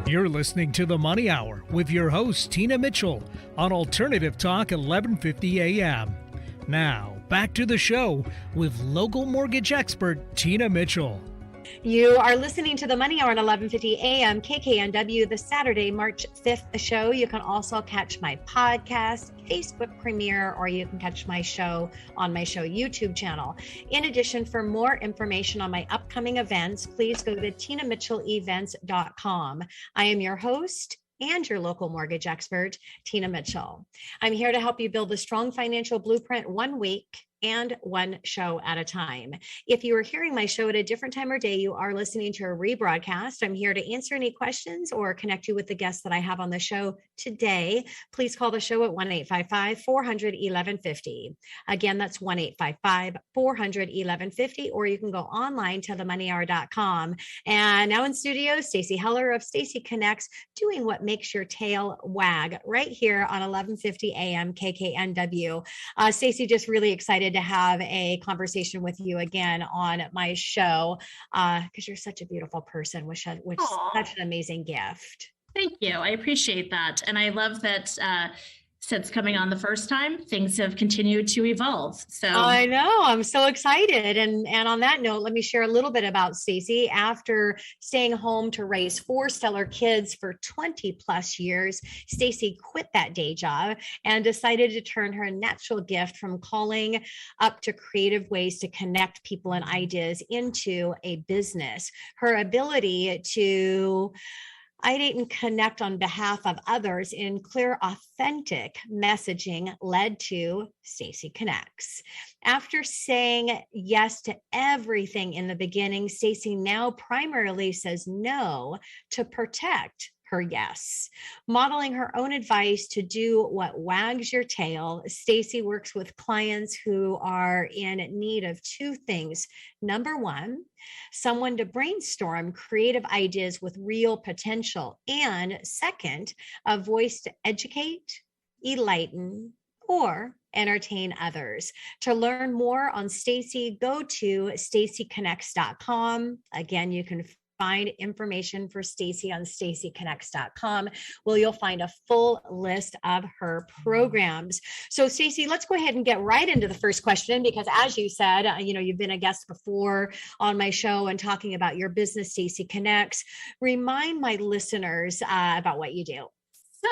You're listening to The Money Hour with your host, Tina Mitchell, on Alternative Talk 1150 AM. Now, back to the show with local mortgage expert, Tina Mitchell. You are listening to The Money Hour at 1150 AM KKNW, the Saturday, March 5th show. You can also catch my podcast, Facebook premiere, or you can catch my show on my show YouTube channel. In addition, for more information on my upcoming events, please go to tinamitchellevents.com. I am your host and your local mortgage expert, Tina Mitchell. I'm here to help you build a strong financial blueprint 1 week and one show at a time. If you are hearing my show at a different time or day, you are listening to a rebroadcast. I'm here to answer any questions or connect you with the guests that I have on the show today. Please call the show at 1-855-400-1150. Again, that's 1-855-400-1150, or you can go online to themoneyhour.com. And now in studio, Stacy Heller of Stacy Connects, doing what makes your tail wag right here on 1150 AM KKNW. Stacy, just really excited to have a conversation with you again on my show because you're such a beautiful person, which is such an amazing gift. Thank you. I appreciate that. And I love that since coming on the first time, things have continued to evolve. So I know, I'm so excited. And on that note, let me share a little bit about Stacy. After staying home to raise 4 stellar kids for 20 plus years, Stacy quit that day job and decided to turn her natural gift from calling up to creative ways to connect people and ideas into a business. Her ability to ideate and connect on behalf of others in clear, authentic messaging led to Stacy Connects. After saying yes to everything in the beginning, Stacy now primarily says no to protect her yes. Modeling her own advice to do what wags your tail, Stacy works with clients who are in need of 2 things. Number 1, someone to brainstorm creative ideas with real potential. And second, a voice to educate, enlighten, or entertain others. To learn more on Stacy, go to stacyconnects.com. Again, you can find information for Stacy on stacyconnects.com, where you'll find a full list of her programs. So Stacy, let's go ahead and get right into the first question, because as you said, you've been a guest before on my show and talking about your business, Stacy Connects. Remind my listeners about what you do.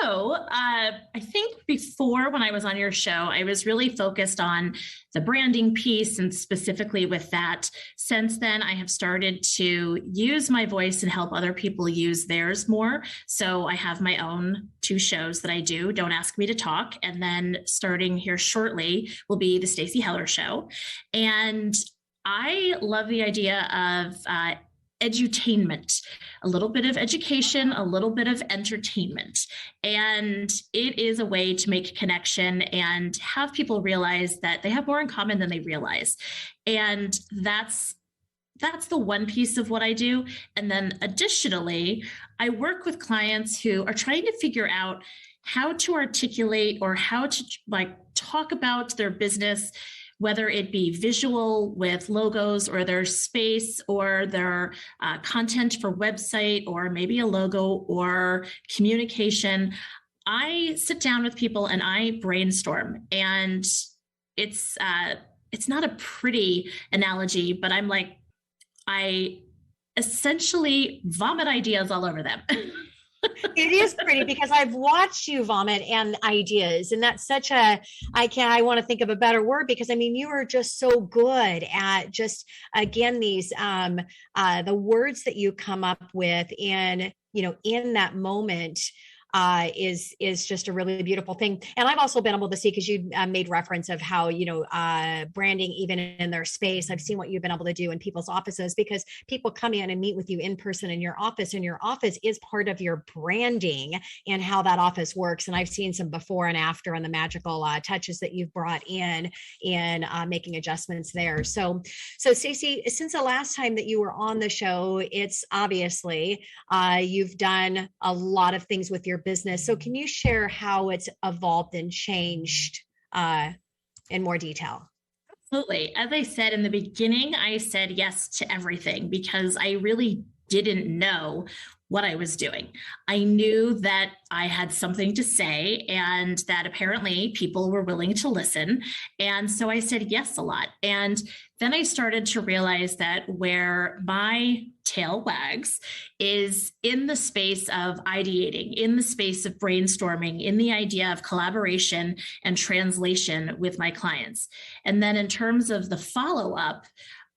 So I think before, when I was on your show, I was really focused on the branding piece, and specifically with that. Since then, I have started to use my voice and help other people use theirs more. So I have my own 2 shows that I do, Don't Ask Me to Talk. And then starting here shortly will be the Stacy Heller Show. And I love the idea of edutainment, a little bit of education, a little bit of entertainment. And it is a way to make connection and have people realize that they have more in common than they realize. And that's the one piece of what I do. And then additionally, I work with clients who are trying to figure out how to articulate or how to talk about their business, whether it be visual with logos or their space or their content for website or maybe a logo or communication. I sit down with people and I brainstorm, and it's not a pretty analogy, but I essentially vomit ideas all over them. It is pretty, because I've watched you vomit and ideas, and that's such I want to think of a better word, because you are just so good at just, again, these the words that you come up with in that moment is just a really beautiful thing. And I've also been able to see, because you made reference of how, branding, even in their space, I've seen what you've been able to do in people's offices, because people come in and meet with you in person in your office, and your office is part of your branding and how that office works. And I've seen some before and after, and the magical touches that you've brought in making adjustments there. So Stacy, since the last time that you were on the show, it's obviously you've done a lot of things with your business. So can you share how it's evolved and changed in more detail? Absolutely. As I said in the beginning, I said yes to everything because I really didn't know what I was doing. I knew that I had something to say and that apparently people were willing to listen. And so I said yes a lot. And then I started to realize that where my tail wags is in the space of ideating, in the space of brainstorming, in the idea of collaboration and translation with my clients. And then in terms of the follow-up,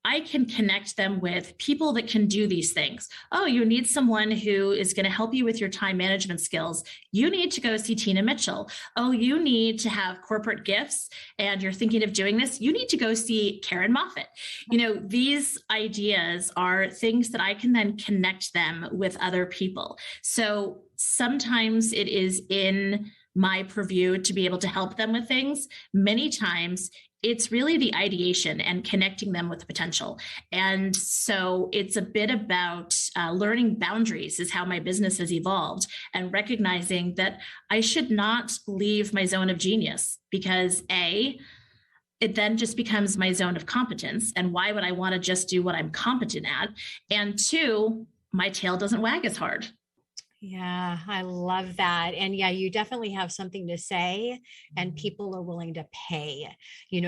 I can connect them with people that can do these things. Oh, you need someone who is going to help you with your time management skills. You need to go see Tina Mitchell. Oh, you need to have corporate gifts and you're thinking of doing this. You need to go see Karen Moffat. These ideas are things that I can then connect them with other people. So sometimes it is in my purview to be able to help them with things. Many times it's really the ideation and connecting them with the potential. And so it's a bit about learning boundaries is how my business has evolved, and recognizing that I should not leave my zone of genius because it then just becomes my zone of competence. And why would I want to just do what I'm competent at? And two, my tail doesn't wag as hard. Yeah, I love that. And yeah, you definitely have something to say and people are willing to pay,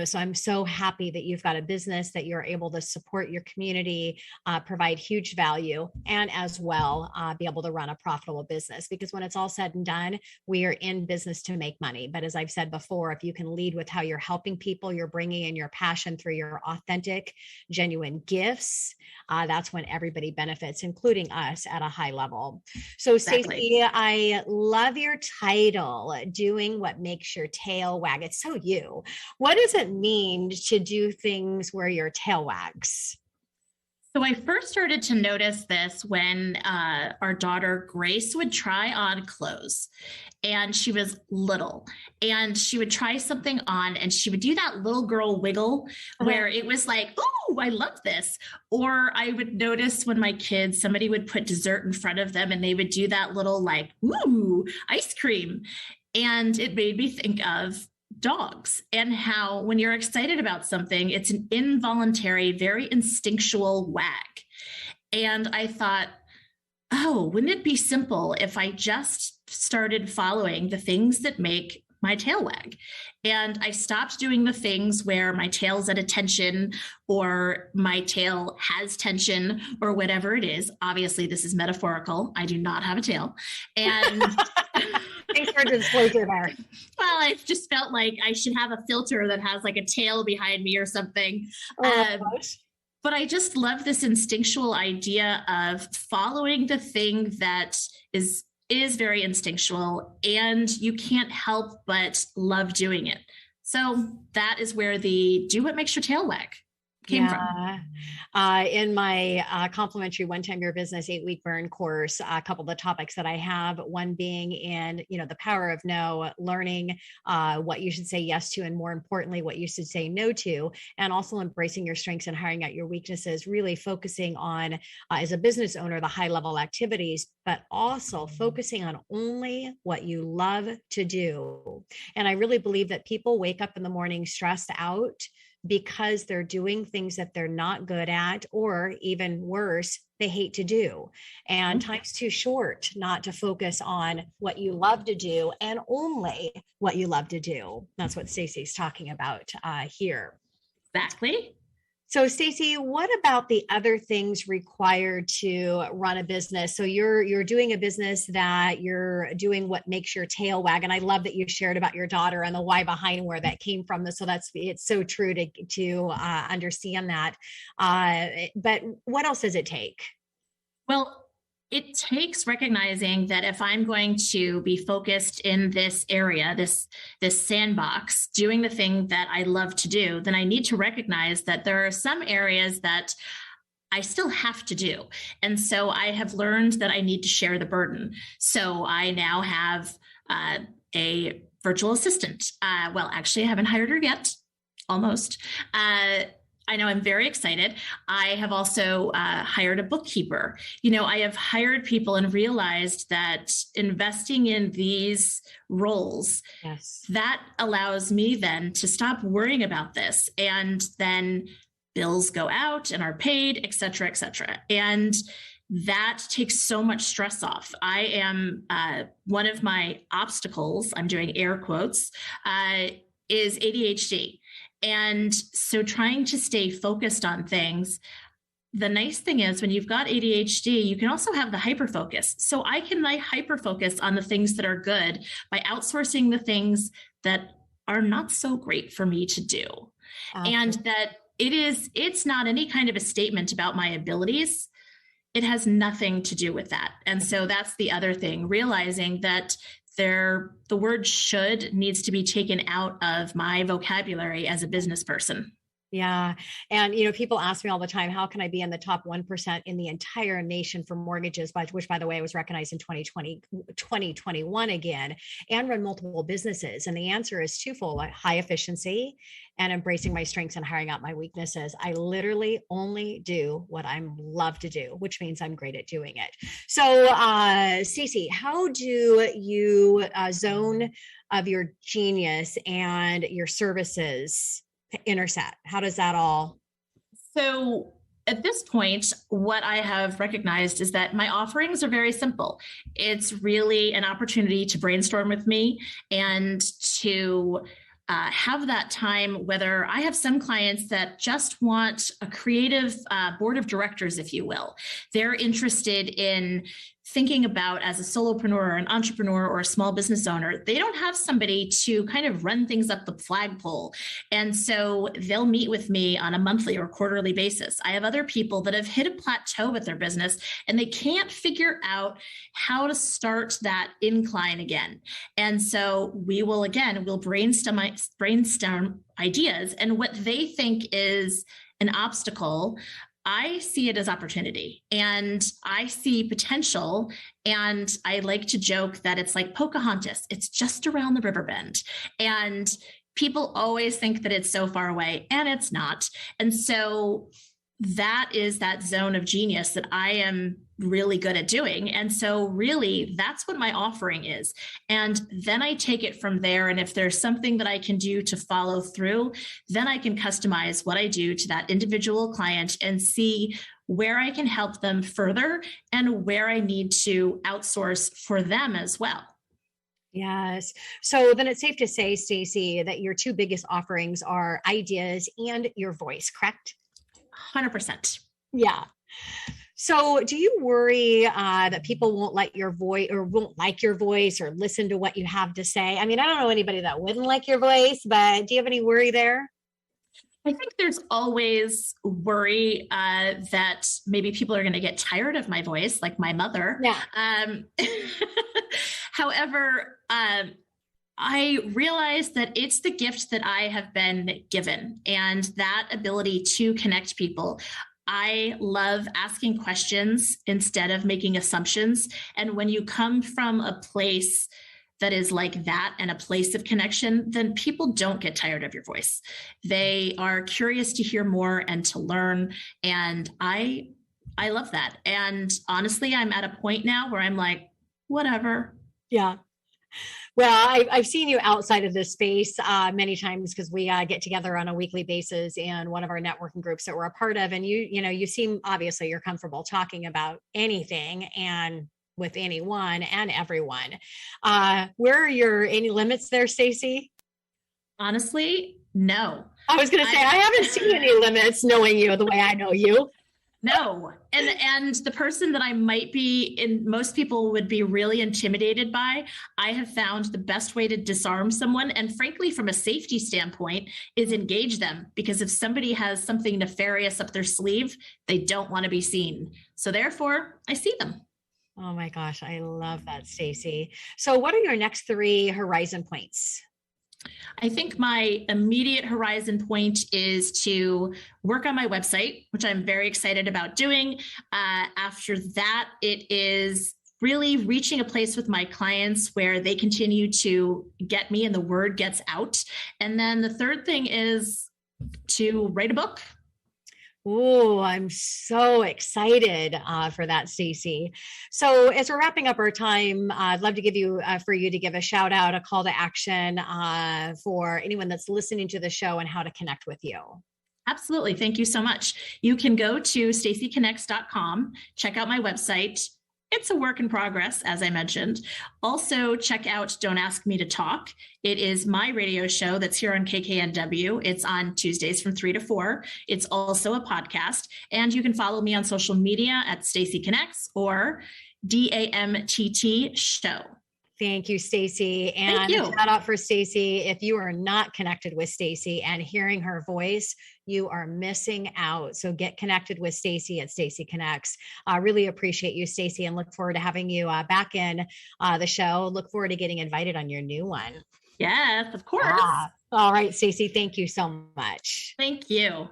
so I'm so happy that you've got a business that you're able to support your community, provide huge value, and as well, be able to run a profitable business, because when it's all said and done, we are in business to make money. But as I've said before, if you can lead with how you're helping people, you're bringing in your passion through your authentic, genuine gifts, that's when everybody benefits, including us at a high level. So Stacy, I love your title, Doing What Makes Your Tail Wag. It's so you. What does it mean to do things where your tail wags? So I first started to notice this when our daughter Grace would try on clothes, and she was little, and she would try something on and she would do that little girl wiggle where it was like, oh, I love this. Or I would notice when my kids, somebody would put dessert in front of them and they would do that little like, ooh, ice cream. And it made me think of dogs and how when you're excited about something, it's an involuntary, very instinctual wag. And I thought, oh, wouldn't it be simple if I just started following the things that make my tail wag? And I stopped doing the things where my tail's at attention or my tail has tension or whatever it is. Obviously, this is metaphorical. I do not have a tail. And thanks for disclosure there. Well, I just felt like I should have a filter that has like a tail behind me or something. But I just love this instinctual idea of following the thing that is very instinctual, and you can't help but love doing it. So that is where the do what makes your tail wag came from. In my complimentary One Time Your Business 8-week burn course, a couple of the topics that I have, one being in, the power of no, learning what you should say yes to, and more importantly, what you should say no to, and also embracing your strengths and hiring out your weaknesses, really focusing on, as a business owner, the high level activities, but also focusing on only what you love to do. And I really believe that people wake up in the morning stressed out because they're doing things that they're not good at, or even worse, they hate to do. And time's too short not to focus on what you love to do and only what you love to do. That's what Stacy's talking about here. Exactly. So Stacy, what about the other things required to run a business? So you're doing a business that you're doing what makes your tail wag. And I love that you shared about your daughter and the why behind where that came from. So it's so true to understand that. But what else does it take? Well, it takes recognizing that if I'm going to be focused in this area, this sandbox, doing the thing that I love to do, then I need to recognize that there are some areas that I still have to do. And so I have learned that I need to share the burden. So I now have a virtual assistant. Well, actually, I haven't hired her yet. Almost. I know I'm very excited. I have also hired a bookkeeper. I have hired people and realized that investing in these roles, that allows me then to stop worrying about this. And then bills go out and are paid, et cetera, et cetera. And that takes so much stress off. I am one of my obstacles, I'm doing air quotes, is ADHD. And so trying to stay focused on things, the nice thing is when you've got ADHD, you can also have the hyperfocus. So I can hyperfocus on the things that are good by outsourcing the things that are not so great for me to do. And that it's not any kind of a statement about my abilities. It has nothing to do with that. And so that's the other thing, realizing that the word should needs to be taken out of my vocabulary as a business person. Yeah. And, people ask me all the time, how can I be in the top 1% in the entire nation for mortgages, which by the way, was recognized in 2021 again, and run multiple businesses? And the answer is twofold: high efficiency and embracing my strengths and hiring out my weaknesses. I literally only do what I love to do, which means I'm great at doing it. So, Stacy, how do you zone of your genius and your services intersect? How does that all? So at this point, what I have recognized is that my offerings are very simple. It's really an opportunity to brainstorm with me and to have that time, whether I have some clients that just want a creative board of directors, if you will. They're interested in thinking about, as a solopreneur or an entrepreneur or a small business owner, they don't have somebody to kind of run things up the flagpole. And so they'll meet with me on a monthly or quarterly basis. I have other people that have hit a plateau with their business and they can't figure out how to start that incline again. And so we'll brainstorm ideas, and what they think is an obstacle, I see it as opportunity, and I see potential. And I like to joke that it's like Pocahontas. It's just around the river bend. And people always think that it's so far away, and it's not. And so that is that zone of genius that I am really good at doing. And so really that's what my offering is. And then I take it from there. And if there's something that I can do to follow through, then I can customize what I do to that individual client and see where I can help them further and where I need to outsource for them as well. Yes. So then it's safe to say, Stacy, that your two biggest offerings are ideas and your voice, correct? 100%. Yeah. So do you worry that people won't like your voice or listen to what you have to say? I mean, I don't know anybody that wouldn't like your voice, but do you have any worry there? I think there's always worry that maybe people are going to get tired of my voice, like my mother. Yeah. However, I realize that it's the gift that I have been given, and that ability to connect people. I love asking questions instead of making assumptions. And when you come from a place that is like that and a place of connection, then people don't get tired of your voice. They are curious to hear more and to learn. And I love that. And honestly, I'm at a point now where I'm like, whatever. Yeah. Well, I've seen you outside of this space many times because we get together on a weekly basis in one of our networking groups that we're a part of. And you seem, obviously you're comfortable talking about anything and with anyone and everyone. Where are any limits there, Stacy? Honestly, no. I was going to say, I haven't seen any limits knowing you the way I know you. No. And the person that I might be, and most people would be really intimidated by, I have found the best way to disarm someone, and frankly, from a safety standpoint, is engage them. Because if somebody has something nefarious up their sleeve, they don't want to be seen. So therefore, I see them. Oh my gosh, I love that, Stacy. So what are your next 3 horizon points? I think my immediate horizon point is to work on my website, which I'm very excited about doing. After that, it is really reaching a place with my clients where they continue to get me and the word gets out. And then the third thing is to write a book. Oh, I'm so excited for that, Stacy. So as we're wrapping up our time, I'd love to give you, for you to give a shout out, a call to action for anyone that's listening to the show and how to connect with you. Absolutely. Thank you so much. You can go to stacyconnects.com, check out my website. It's a work in progress, as I mentioned. Also, check out Don't Ask Me to Talk. It is my radio show that's here on KKNW. It's on Tuesdays from 3 to 4. It's also a podcast. And you can follow me on social media at Stacy Connects or DAMTT Show. Thank you, Stacy. And shout out for Stacy. If you are not connected with Stacy and hearing her voice, you are missing out. So get connected with Stacy at Stacy Connects. I really appreciate you, Stacy, and look forward to having you back in the show. Look forward to getting invited on your new one. Yes, of course. All right, Stacy, thank you so much. Thank you.